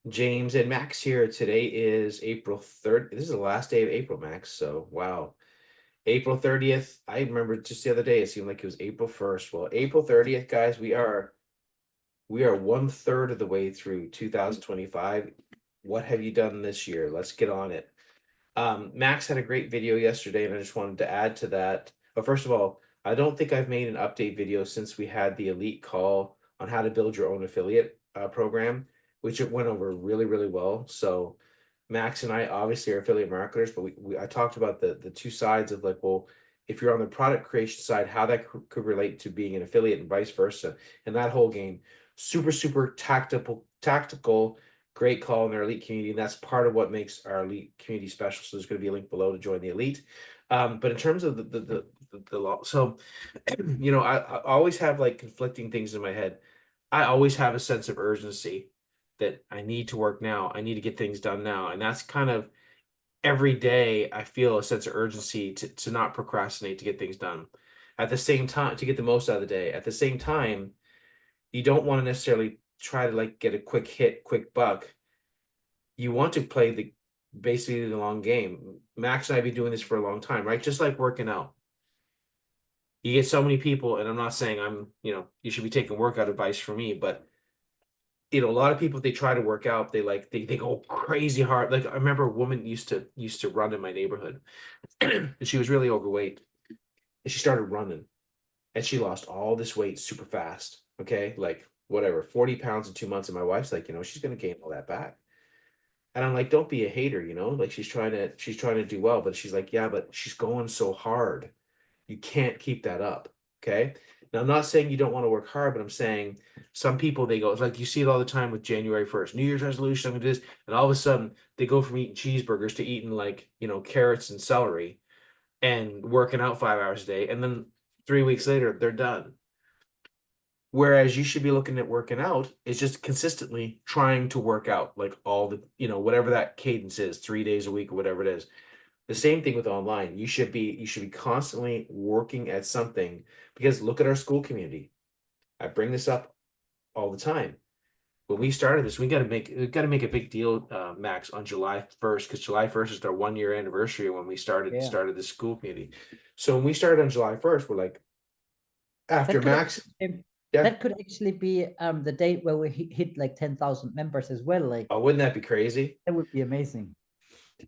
James and Max here. Today is April 3rd. This is the last day of April, Max. So, wow. April 30th. I remember just the other day, it seemed like it was April 1st. Well, April 30th, guys, we are one third of the way through 2025. What have you done this year? Let's get on it. Max had a great video yesterday, and I just wanted to add to that. But first of all, I don't think I've made an update video since we had the elite call on how to build your own affiliate program, which it went over really, really well. So Max and I obviously are affiliate marketers, but I talked about the two sides of like, well, if you're on the product creation side, how that could relate to being an affiliate and vice versa, and that whole game. Super, super tactical, great call in our elite community, and that's part of what makes our elite community special. So there's going to be a link below to join the elite. But in terms of the law, so I always have like conflicting things in my head. I always have a sense of urgency that I need to work now. I need to get things done now, and that's kind of every day. I feel a sense of urgency to not procrastinate to get things done. At the same time, to get the most out of the day. At the same time, you don't want to necessarily try to like get a quick hit, quick buck. You want to play the basically the long game. Max and I have been doing this for a long time, right? Just like working out. You get so many people, and I'm not saying you should be taking workout advice from me, but a lot of people, they try to work out, they go crazy hard. Like I remember a woman used to run in my neighborhood, and she was really overweight, and she started running, and she lost all this weight super fast. Okay, like whatever, 40 pounds in 2 months, and my wife's like, she's gonna gain all that back. And I'm like, don't be a hater, like she's trying to do well, but she's like, yeah, but she's going so hard. You can't keep that up. Okay. Now, I'm not saying you don't want to work hard, but I'm saying some people, they go, it's like you see it all the time with January 1st, New Year's resolution, I'm gonna do this. And all of a sudden they go from eating cheeseburgers to eating like, carrots and celery and working out 5 hours a day. And then 3 weeks later, they're done. Whereas you should be looking at working out is just consistently trying to work out like all the, whatever that cadence is, 3 days a week or whatever it is. The same thing with online. You should be constantly working at something because look at our school community. I bring this up all the time. When we started this, we got to make a big deal, Max, on July 1st, because July 1st is our 1 year anniversary when we started Yeah, started this school community. So when we started on July 1st, we're like, after that could Max, actually, yeah. that could actually be the date where we hit like 10,000 members as well. Like Oh, wouldn't that be crazy? that would be amazing.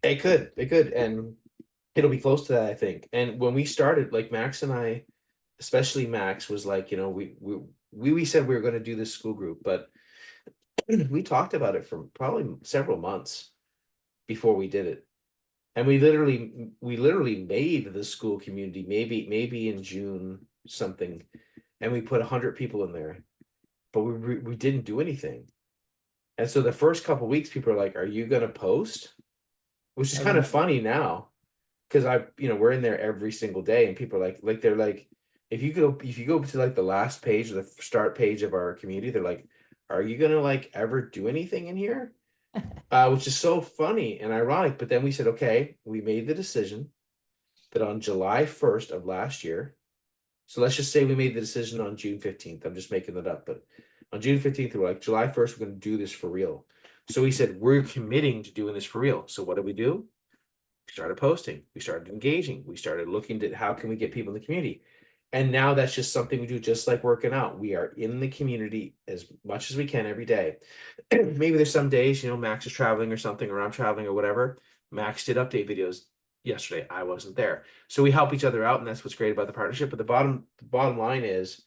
It could, and it'll be close to that, I think. And when we started, like Max and I, especially Max, was like, we said we were going to do this school group, but we talked about it for probably several months before we did it. And we literally made the school community maybe in June something, and we put 100 people in there, but we didn't do anything. And so the first couple weeks, people are like, "Are you going to post?" Which is I kind of remember. funny now because we're in there every single day, and people are like they're like, if you go to like the last page or the start page of our community, they're like, "Are you gonna like ever do anything in here?" Which is so funny and ironic. But then we said, okay, we made the decision that on July 1st of last year, so let's just say we made the decision on June 15th. I'm just making it up, but on June 15th, we're like, July 1st, we're going to do this for real. So we said, we're committing to doing this for real. So what did we do? We started posting, we started engaging, we started looking at how can we get people in the community. And now that's just something we do, just like working out. We are in the community as much as we can every day. Maybe there's some days, Max is traveling or something, or I'm traveling or whatever. Max did update videos yesterday. I wasn't there. So we help each other out, and that's what's great about the partnership. But the bottom line is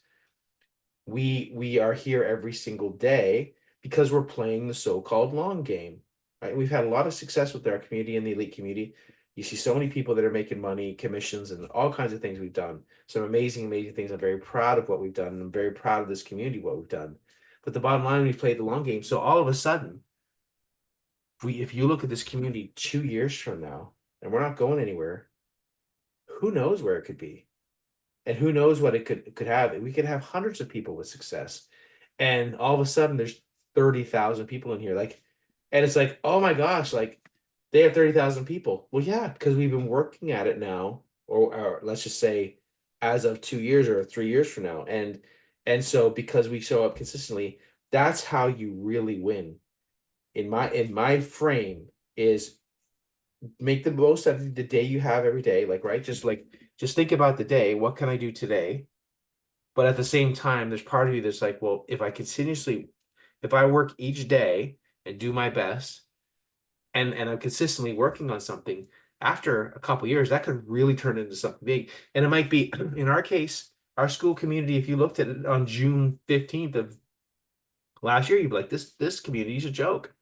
we are here every single day because we're playing the so-called long game, right? We've had a lot of success with our community and the elite community. You see so many people that are making money, commissions, and all kinds of things we've done. Some amazing, amazing things. I'm very proud of what we've done. And I'm very proud of this community, what we've done. But the bottom line, we've played the long game. So all of a sudden, if you look at this community 2 years from now, and we're not going anywhere, who knows where it could be? And who knows what it could have? We could have hundreds of people with success, and all of a sudden there's 30,000 people in here. Like, and it's like, oh my gosh, like they have 30,000 people. Well, yeah, because we've been working at it now, or let's just say as of 2 years or 3 years from now. And so because we show up consistently, that's how you really win. in my frame is make the most out of the day you have every day. Right, just think about the day. What can I do today? But at the same time, there's part of you that's like, well, if I work each day and do my best, and I'm consistently working on something, after a couple years, that could really turn into something big. And it might be, in our case, our school community, if you looked at it on June 15th of last year, you'd be like, this community is a joke.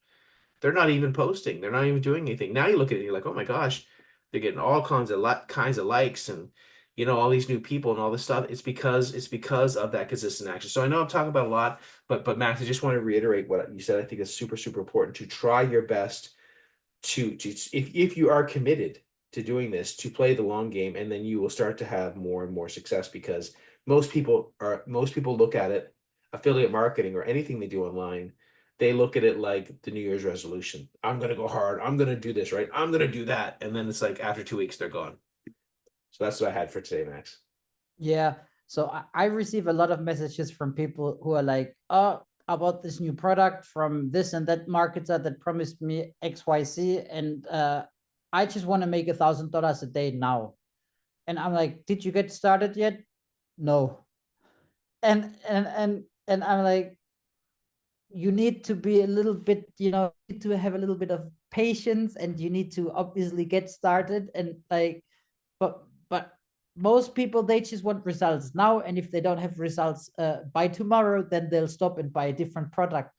They're not even posting. They're not even doing anything. Now you look at it and you're like, oh my gosh, they're getting all kinds of likes and all these new people and all this stuff. It's because of that consistent action. So I know I'm talking about a lot, but Max, I just want to reiterate what you said. I think it's super, super important to try your best to if you are committed to doing this, to play the long game, and then you will start to have more and more success, because most people look at it, affiliate marketing or anything they do online, they look at it like the New Year's resolution. I'm gonna go hard, I'm gonna do this, right, I'm gonna do that, and then it's like after 2 weeks they're gone. So that's what I had for today, Max. Yeah. So I receive a lot of messages from people who are like, oh, about this new product from this and that marketer that promised me XYZ. And I just want to make $1,000 a day now. And I'm like, did you get started yet? No. And I'm like, you need to be a little bit, need to have a little bit of patience, and you need to obviously get started. And like, but most people, they just want results now, and if they don't have results by tomorrow, then they'll stop and buy a different product.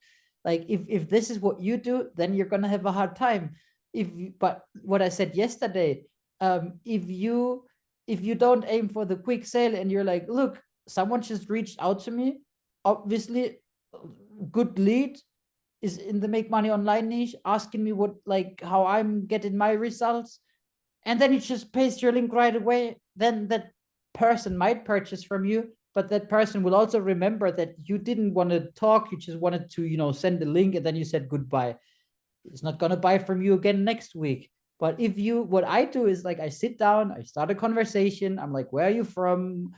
Like if this is what you do, then you're gonna have a hard time. But what I said yesterday, if you don't aim for the quick sale, and you're like, look, someone just reached out to me, obviously good lead, is in the make money online niche, asking me how I'm getting my results, and then you just paste your link right away, then that person might purchase from you, but that person will also remember that you didn't want to talk, you just wanted to send the link, and then you said goodbye. It's not going to buy from you again next week. But what I do is, like, I sit down, I start a conversation, I'm like, where are you from,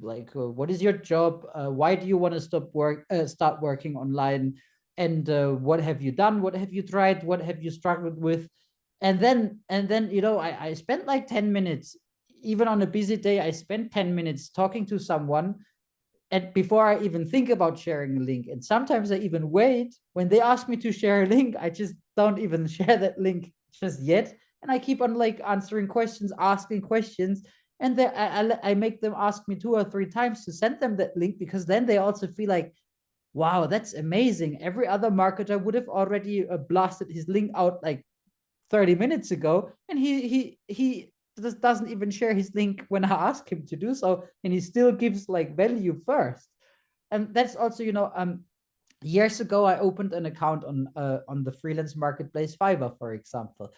what is your job, why do you want to start working online, and what have you done, what have you tried, what have you struggled with. And then I spent like 10 minutes, even on a busy day, I spent 10 minutes talking to someone, and before I even think about sharing a link. And sometimes I even wait, when they ask me to share a link, I just don't even share that link just yet. And I keep on like answering questions, asking questions. And then I make them ask me 2 or 3 times to send them that link, because then they also feel like, wow, that's amazing. Every other marketer would have already blasted his link out like 30 minutes ago, and he just doesn't even share his link when I ask him to do so, and he still gives like value first. And that's also, years ago I opened an account on the freelance marketplace Fiverr, for example.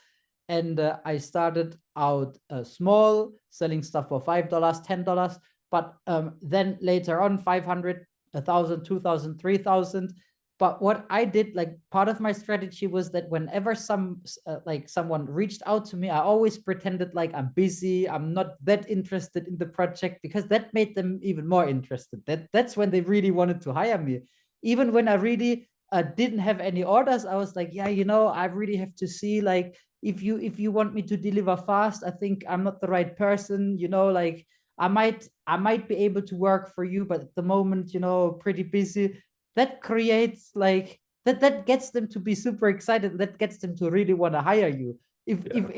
And I started out small, selling stuff for $5, $10, but then later on 500, 1,000, 2,000, 3,000. But what I did, like, part of my strategy was that whenever someone reached out to me, I always pretended like I'm busy, I'm not that interested in the project, because that made them even more interested. That's when they really wanted to hire me. Even when I really didn't have any orders, I was like, yeah, I really have to see, like, if you want me to deliver fast, I think I'm not the right person, like, I might be able to work for you, but at the moment, pretty busy. That creates like that gets them to be super excited, that gets them to really want to hire you. if Yeah.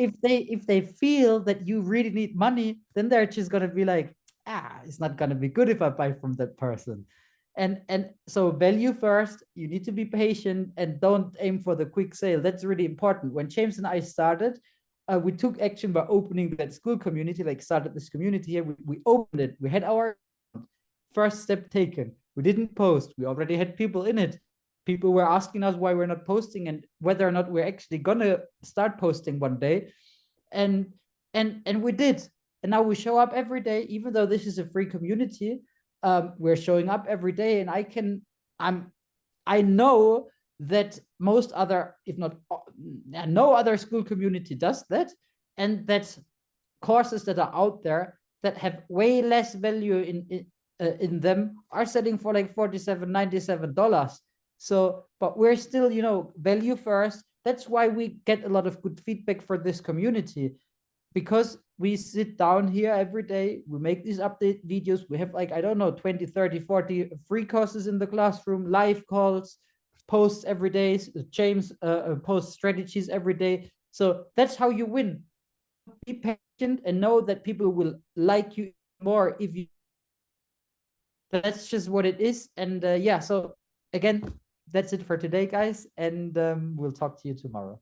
if they feel that you really need money, then they're just going to be like, it's not going to be good if I buy from that person. And so value first, you need to be patient, and don't aim for the quick sale. That's really important. When James and I started, we took action by opening that school community, like started this community here. We opened it, we had our first step taken. We didn't post, we already had people in it. People were asking us why we're not posting, and whether or not we're actually gonna start posting one day. And we did. And now we show up every day, even though this is a free community. We're showing up every day, and I know that most other, if not no other school community does that, and that courses that are out there that have way less value in them are selling for like $47, $97. So, but we're still, you know, value first. That's why we get a lot of good feedback for this community, because we sit down here every day, we make these update videos, we have like, I don't know, 20, 30, 40 free courses in the classroom, live calls, posts every day. James posts strategies every day. So that's how you win. Be patient and know that people will like you more if you. That's just what it is. And yeah, so again, that's it for today, guys, and we'll talk to you tomorrow.